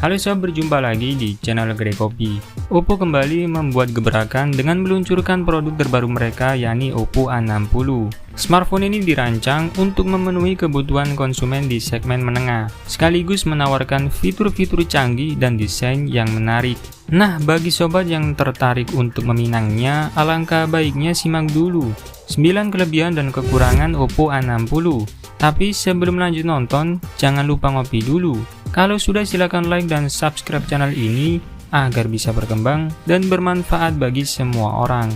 Halo sobat, berjumpa lagi di channel Gede Kopi. Oppo kembali membuat gebrakan dengan meluncurkan produk terbaru mereka, yakni Oppo A60. Smartphone ini dirancang untuk memenuhi kebutuhan konsumen di segmen menengah, sekaligus menawarkan fitur-fitur canggih dan desain yang menarik. Nah, bagi sobat yang tertarik untuk meminangnya, alangkah baiknya simak dulu 9 kelebihan dan kekurangan Oppo A60. Tapi sebelum lanjut nonton, jangan lupa ngopi dulu. Kalau sudah, silakan like dan subscribe channel ini agar bisa berkembang dan bermanfaat bagi semua orang.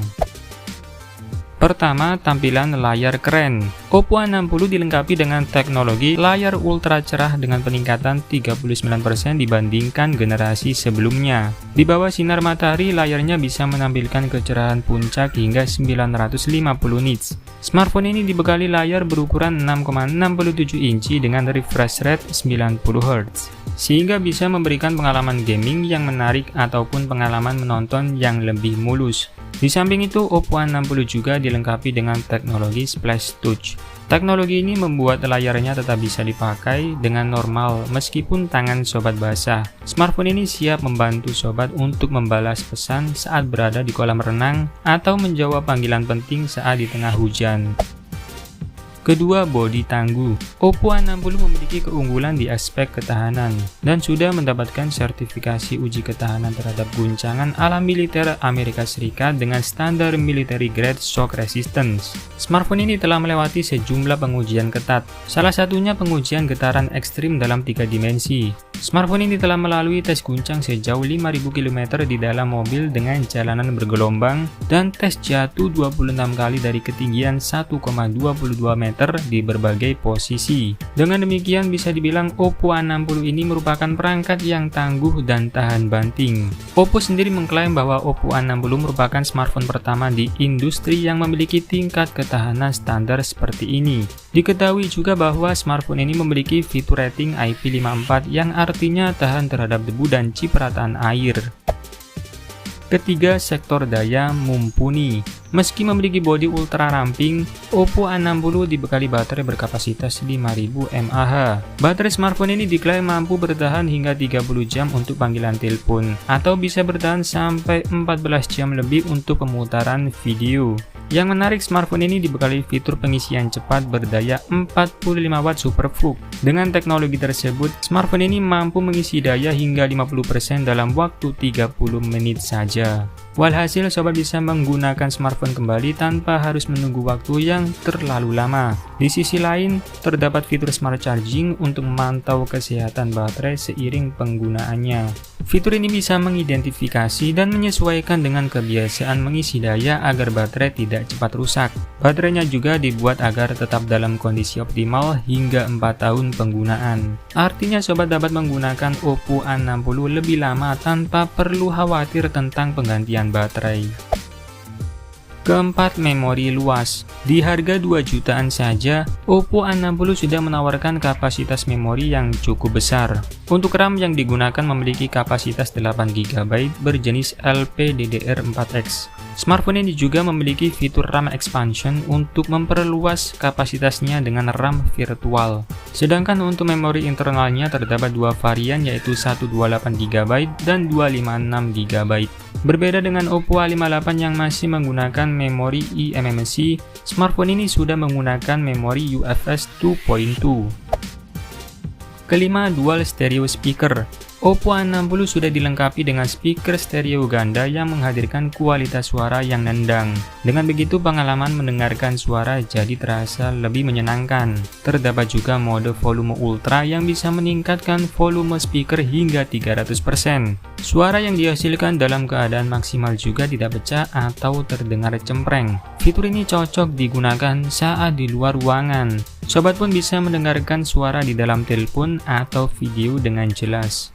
Pertama, tampilan layar keren. Oppo A60 dilengkapi dengan teknologi layar ultra cerah dengan peningkatan 39% dibandingkan generasi sebelumnya. Di bawah sinar matahari, layarnya bisa menampilkan kecerahan puncak hingga 950 nits. Smartphone ini dibekali layar berukuran 6,67 inci dengan refresh rate 90 Hz, sehingga bisa memberikan pengalaman gaming yang menarik ataupun pengalaman menonton yang lebih mulus. Di samping itu, Oppo A60 juga dilengkapi dengan teknologi Splash Touch. Teknologi ini membuat layarnya tetap bisa dipakai dengan normal meskipun tangan sobat basah. Smartphone ini siap membantu sobat untuk membalas pesan saat berada di kolam renang atau menjawab panggilan penting saat di tengah hujan. Kedua, bodi tangguh. Oppo A60 memiliki keunggulan di aspek ketahanan dan sudah mendapatkan sertifikasi uji ketahanan terhadap guncangan ala militer Amerika Serikat dengan standar military grade shock resistance. Smartphone ini telah melewati sejumlah pengujian ketat, salah satunya pengujian getaran ekstrim dalam 3 dimensi. Smartphone ini telah melalui tes guncang sejauh 5.000 km di dalam mobil dengan jalanan bergelombang dan tes jatuh 26 kali dari ketinggian 1,22 meter di berbagai posisi. Dengan demikian, bisa dibilang Oppo A60 ini merupakan perangkat yang tangguh dan tahan banting. Oppo sendiri mengklaim bahwa Oppo A60 merupakan smartphone pertama di industri yang memiliki tingkat ketahanan standar seperti ini. Diketahui juga bahwa smartphone ini memiliki fitur rating IP54 yang artinya tahan terhadap debu dan cipratan air. Ketiga, sektor daya mumpuni. Meski memiliki bodi ultra ramping, Oppo A60 dibekali baterai berkapasitas 5000 mAh. Baterai smartphone ini diklaim mampu bertahan hingga 30 jam untuk panggilan telepon, atau bisa bertahan sampai 14 jam lebih untuk pemutaran video. Yang menarik, smartphone ini dibekali fitur pengisian cepat berdaya 45 Watt SuperVOOC. Dengan teknologi tersebut, smartphone ini mampu mengisi daya hingga 50% dalam waktu 30 menit saja. Walhasil, sobat bisa menggunakan smartphone kembali tanpa harus menunggu waktu yang terlalu lama. Di sisi lain, terdapat fitur smart charging untuk memantau kesehatan baterai seiring penggunaannya. Fitur ini bisa mengidentifikasi dan menyesuaikan dengan kebiasaan mengisi daya agar baterai tidak cepat rusak. Baterainya juga dibuat agar tetap dalam kondisi optimal hingga 4 tahun penggunaan. Artinya, sobat dapat menggunakan Oppo A60 lebih lama tanpa perlu khawatir tentang penggantian baterai. Keempat, memori luas. Di harga 2 jutaan saja, Oppo A60 sudah menawarkan kapasitas memori yang cukup besar. Untuk RAM yang digunakan memiliki kapasitas 8 GB berjenis LPDDR4X. Smartphone ini juga memiliki fitur RAM expansion untuk memperluas kapasitasnya dengan RAM virtual. Sedangkan untuk memori internalnya terdapat 2 varian, yaitu 128 GB dan 256 GB. Berbeda dengan Oppo A58 yang masih menggunakan memori eMMC, smartphone ini sudah menggunakan memori UFS 2.2. Kelima, dual stereo speaker. Oppo A60 sudah dilengkapi dengan speaker stereo ganda yang menghadirkan kualitas suara yang nendang. Dengan begitu, pengalaman mendengarkan suara jadi terasa lebih menyenangkan. Terdapat juga mode volume ultra yang bisa meningkatkan volume speaker hingga 300%. Suara yang dihasilkan dalam keadaan maksimal juga tidak pecah atau terdengar cempreng. Fitur ini cocok digunakan saat di luar ruangan. Sobat pun bisa mendengarkan suara di dalam telepon atau video dengan jelas.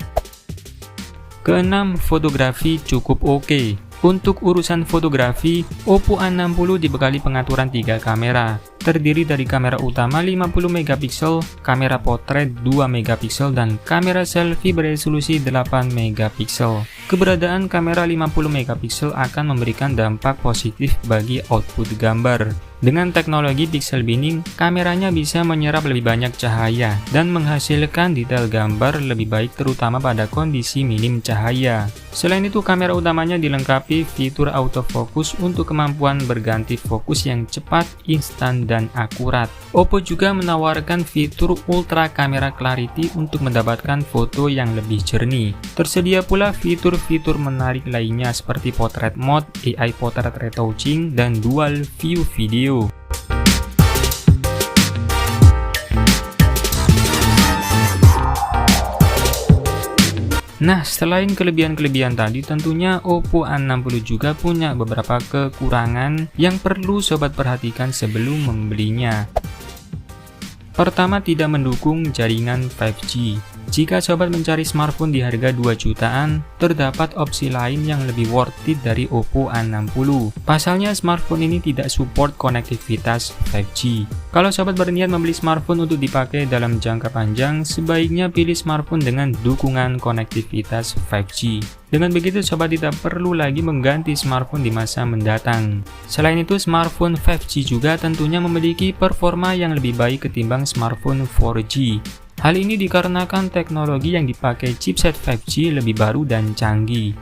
Keenam, fotografi cukup oke. Untuk urusan fotografi, Oppo A60 dibekali pengaturan 3 kamera. terdiri dari kamera utama 50 megapiksel, kamera potret 2 megapiksel, dan kamera selfie beresolusi 8 megapiksel. Keberadaan kamera 50 megapiksel akan memberikan dampak positif bagi output gambar. Dengan teknologi pixel binning, kameranya bisa menyerap lebih banyak cahaya dan menghasilkan detail gambar lebih baik terutama pada kondisi minim cahaya. Selain itu, kamera utamanya dilengkapi fitur autofocus untuk kemampuan berganti fokus yang cepat, instan, dan akurat. Oppo juga menawarkan fitur Ultra Camera Clarity untuk mendapatkan foto yang lebih jernih. Tersedia pula fitur-fitur menarik lainnya seperti Portrait Mode, AI Portrait Retouching, dan Dual View Video. Nah, selain kelebihan-kelebihan tadi, tentunya Oppo A60 juga punya beberapa kekurangan yang perlu sobat perhatikan sebelum membelinya. Pertama, tidak mendukung jaringan 5G. Jika sobat mencari smartphone di harga 2 jutaan, terdapat opsi lain yang lebih worth it dari Oppo A60. Pasalnya, smartphone ini tidak support konektivitas 5G. Kalau sobat berniat membeli smartphone untuk dipakai dalam jangka panjang, sebaiknya pilih smartphone dengan dukungan konektivitas 5G. Dengan begitu, sobat tidak perlu lagi mengganti smartphone di masa mendatang. Selain itu, smartphone 5G juga tentunya memiliki performa yang lebih baik ketimbang smartphone 4G. Hal ini dikarenakan teknologi yang dipakai chipset 5G lebih baru dan canggih.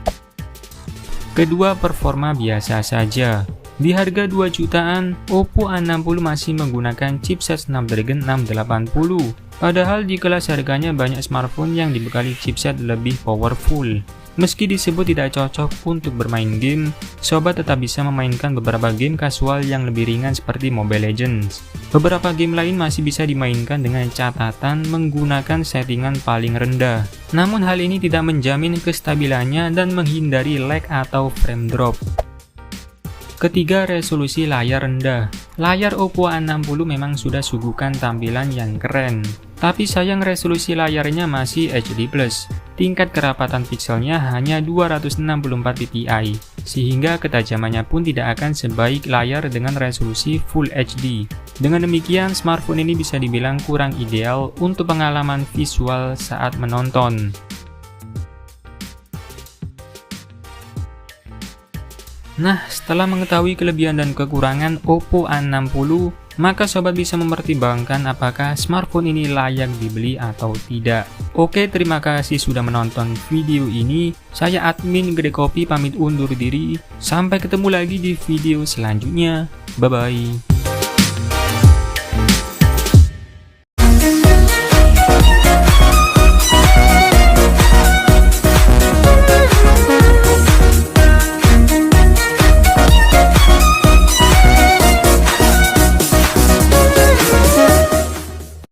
Kedua, performa biasa saja. Di harga 2 jutaan, Oppo A60 masih menggunakan chipset Snapdragon 680. Padahal di kelas harganya banyak smartphone yang dibekali chipset lebih powerful. Meski disebut tidak cocok untuk bermain game, sobat tetap bisa memainkan beberapa game kasual yang lebih ringan seperti Mobile Legends. Beberapa game lain masih bisa dimainkan dengan catatan menggunakan settingan paling rendah. Namun hal ini tidak menjamin kestabilannya dan menghindari lag atau frame drop. Ketiga, resolusi layar rendah. Layar Oppo A60 memang sudah suguhkan tampilan yang keren, tapi sayang resolusi layarnya masih HD+. Tingkat kerapatan pixelnya hanya 264 ppi, sehingga ketajamannya pun tidak akan sebaik layar dengan resolusi Full HD. Dengan demikian, smartphone ini bisa dibilang kurang ideal untuk pengalaman visual saat menonton. Nah, setelah mengetahui kelebihan dan kekurangan Oppo A60, maka sobat bisa mempertimbangkan apakah smartphone ini layak dibeli atau tidak. Oke, terima kasih sudah menonton video ini. Saya admin Gede Kopi pamit undur diri. Sampai ketemu lagi di video selanjutnya. Bye-bye.